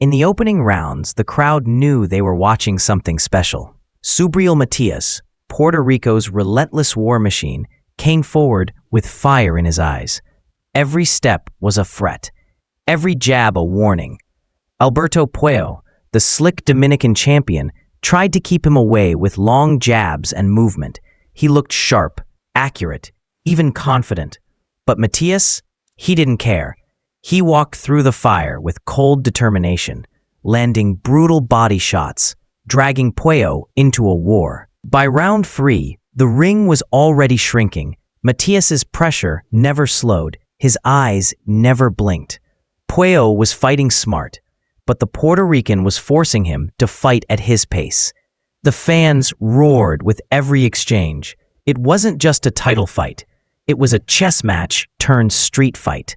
In the opening rounds, the crowd knew they were watching something special. Subriel Matias, Puerto Rico's relentless war machine, came forward with fire in his eyes. Every step was a threat, every jab a warning. Alberto Puello, the slick Dominican champion, tried to keep him away with long jabs and movement. He looked sharp, accurate, even confident. But Matias, he didn't care. He walked through the fire with cold determination, landing brutal body shots, dragging Puello into a war. By round 3, the ring was already shrinking. Matias's pressure never slowed. His eyes never blinked. Puello was fighting smart, but the Puerto Rican was forcing him to fight at his pace. The fans roared with every exchange. It wasn't just a title fight. It was a chess match turned street fight.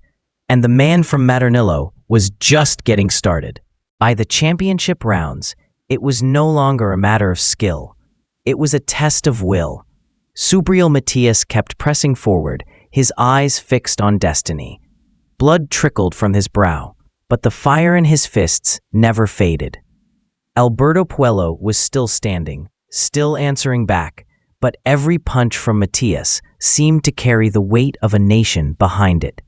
And the man from Maternillo was just getting started. By the championship rounds, it was no longer a matter of skill. It was a test of will. Subriel Matias kept pressing forward, his eyes fixed on destiny. Blood trickled from his brow, but the fire in his fists never faded. Alberto Puello was still standing, still answering back, but every punch from Matias seemed to carry the weight of a nation behind it.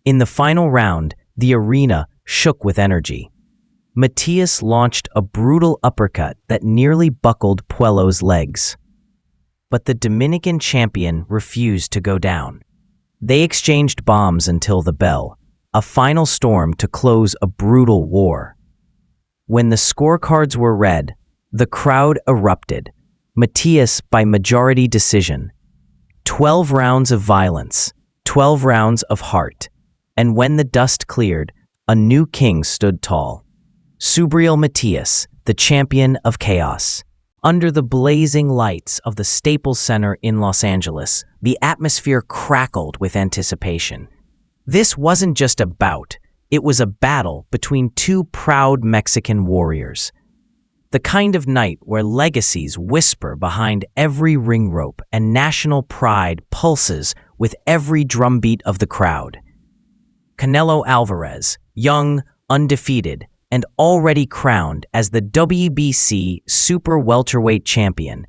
In the final round, the arena shook with energy. Matias launched a brutal uppercut that nearly buckled Puello's legs. But the Dominican champion refused to go down. They exchanged bombs until the bell, a final storm to close a brutal war. When the scorecards were read, the crowd erupted. Matias by majority decision. 12 rounds of violence, 12 rounds of heart. And when the dust cleared, a new king stood tall. Subriel Matias, the champion of chaos. Under the blazing lights of the Staples Center in Los Angeles, the atmosphere crackled with anticipation. This wasn't just a bout, it was a battle between two proud Mexican warriors. The kind of night where legacies whisper behind every ring rope and national pride pulses with every drumbeat of the crowd. Canelo Alvarez, young, undefeated, and already crowned as the WBC Super Welterweight champion,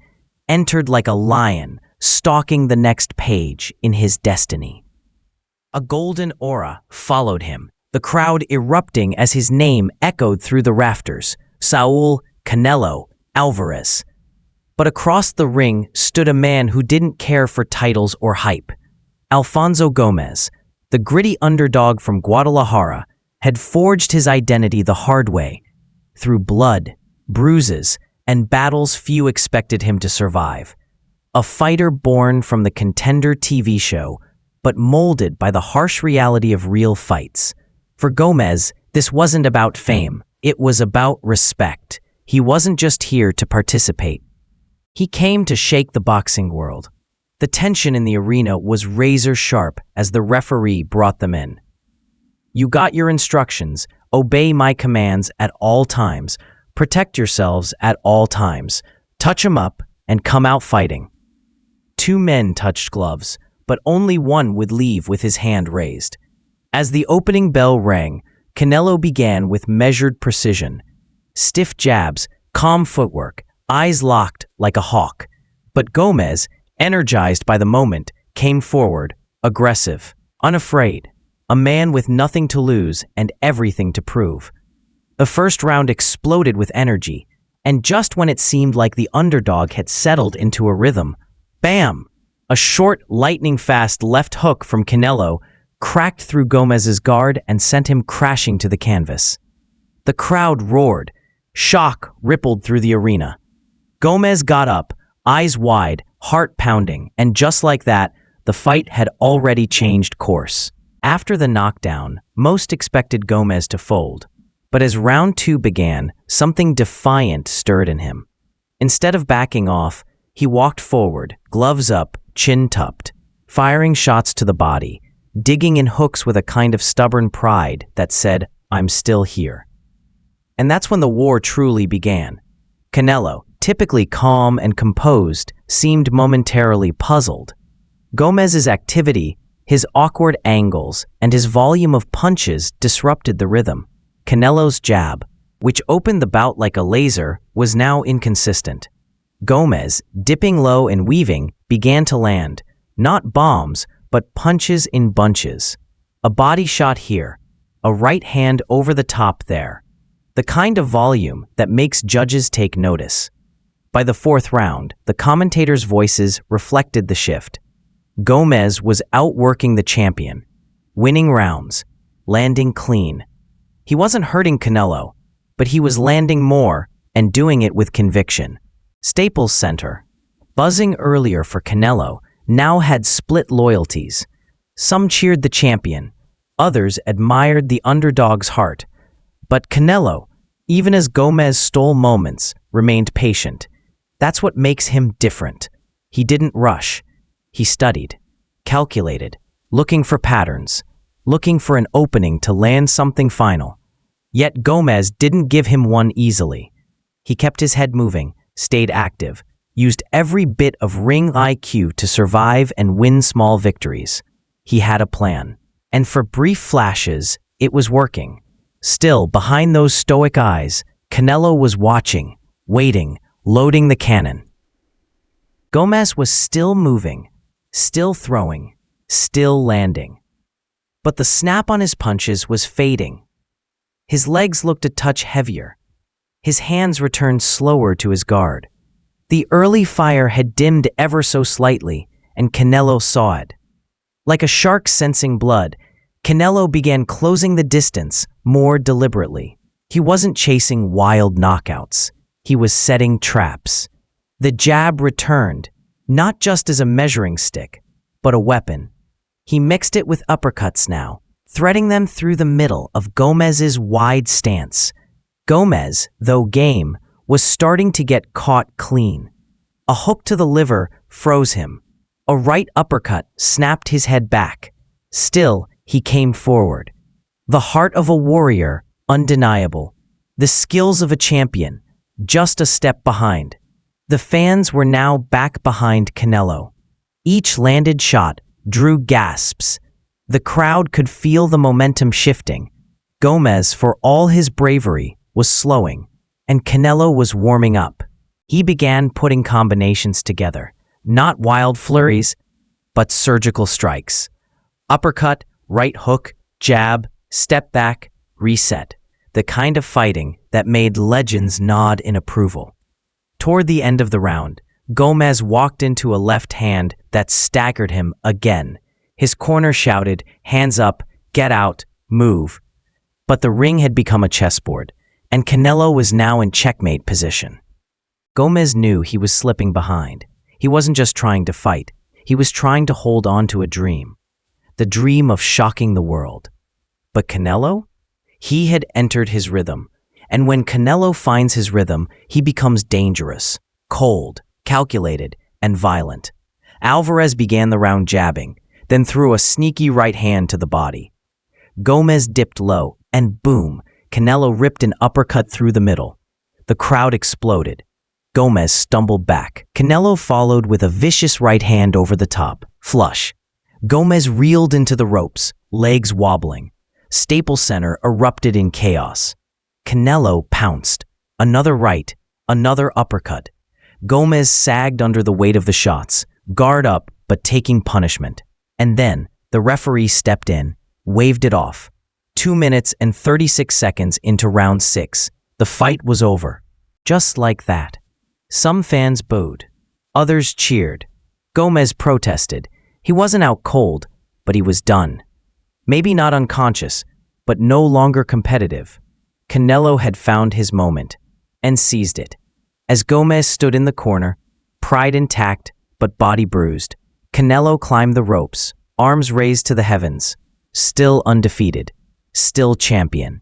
entered like a lion, stalking the next page in his destiny. A golden aura followed him, the crowd erupting as his name echoed through the rafters. Saul Canelo Alvarez. But across the ring stood a man who didn't care for titles or hype. Alfonso Gomez, the gritty underdog from Guadalajara, had forged his identity the hard way, through blood, bruises, and battles few expected him to survive. A fighter born from the Contender TV show, but molded by the harsh reality of real fights. For Gomez, this wasn't about fame, it was about respect. He wasn't just here to participate. He came to shake the boxing world. The tension in the arena was razor sharp as the referee brought them in. You got your instructions. Obey my commands at all times. Protect yourselves at all times. Touch 'em up and come out fighting. 2 men touched gloves, but only one would leave with his hand raised. As the opening bell rang, Canelo began with measured precision. Stiff jabs, calm footwork, eyes locked like a hawk. But Gomez, energized by the moment, came forward, aggressive, unafraid. A man with nothing to lose and everything to prove. The first round exploded with energy, and just when it seemed like the underdog had settled into a rhythm, bam! A short, lightning-fast left hook from Canelo cracked through Gomez's guard and sent him crashing to the canvas. The crowd roared. Shock rippled through the arena. Gomez got up, eyes wide, heart pounding, and just like that, the fight had already changed course. After the knockdown, most expected Gomez to fold, but as round 2 began, something defiant stirred in him. Instead of backing off, he walked forward, gloves up, chin tucked, firing shots to the body, digging in hooks with a kind of stubborn pride that said, "I'm still here." And that's when the war truly began. Canelo, typically calm and composed, seemed momentarily puzzled. Gomez's activity, his awkward angles, and his volume of punches disrupted the rhythm. Canelo's jab, which opened the bout like a laser, was now inconsistent. Gomez, dipping low and weaving, began to land, not bombs, but punches in bunches. A body shot here, a right hand over the top there. The kind of volume that makes judges take notice. By the fourth round, the commentators' voices reflected the shift. Gomez was outworking the champion, winning rounds, landing clean. He wasn't hurting Canelo, but he was landing more and doing it with conviction. Staples Center, buzzing earlier for Canelo, now had split loyalties. Some cheered the champion, others admired the underdog's heart. But Canelo, even as Gomez stole moments, remained patient. That's what makes him different. He didn't rush. He studied, calculated, looking for patterns, looking for an opening to land something final. Yet Gomez didn't give him one easily. He kept his head moving, stayed active, used every bit of ring IQ to survive and win small victories. He had a plan. And for brief flashes, it was working. Still, behind those stoic eyes, Canelo was watching, waiting, loading the cannon. Gomez was still moving, still throwing, still landing. But the snap on his punches was fading. His legs looked a touch heavier. His hands returned slower to his guard. The early fire had dimmed ever so slightly, and Canelo saw it. Like a shark sensing blood, Canelo began closing the distance more deliberately. He wasn't chasing wild knockouts. He was setting traps. The jab returned, not just as a measuring stick, but a weapon. He mixed it with uppercuts now, threading them through the middle of Gomez's wide stance. Gomez, though game, was starting to get caught clean. A hook to the liver froze him. A right uppercut snapped his head back. Still, he came forward. The heart of a warrior, undeniable. The skills of a champion, just a step behind. The fans were now back behind Canelo. Each landed shot drew gasps. The crowd could feel the momentum shifting. Gomez, for all his bravery, was slowing, and Canelo was warming up. He began putting combinations together, not wild flurries, but surgical strikes. Uppercut, right hook, jab, step back, reset. The kind of fighting that made legends nod in approval. Toward the end of the round, Gomez walked into a left hand that staggered him again. His corner shouted, "Hands up, get out, move." But the ring had become a chessboard, and Canelo was now in checkmate position. Gomez knew he was slipping behind. He wasn't just trying to fight. He was trying to hold on to a dream. The dream of shocking the world. But Canelo? He had entered his rhythm. And when Canelo finds his rhythm, he becomes dangerous, cold, calculated, and violent. Alvarez began the round jabbing, then threw a sneaky right hand to the body. Gomez dipped low, and boom, Canelo ripped an uppercut through the middle. The crowd exploded. Gomez stumbled back. Canelo followed with a vicious right hand over the top. Flush. Gomez reeled into the ropes, legs wobbling. Staples Center erupted in chaos. Canelo pounced. Another right, another uppercut. Gomez sagged under the weight of the shots, guard up but taking punishment. And then the referee stepped in, waved it off. 2 minutes and 36 seconds into round 6, the fight was over. Just like that. Some fans booed. Others cheered. Gomez protested. He wasn't out cold, but he was done. Maybe not unconscious, but no longer competitive. Canelo had found his moment and seized it. As Gomez stood in the corner, pride intact but body bruised, Canelo climbed the ropes, arms raised to the heavens, still undefeated, still champion.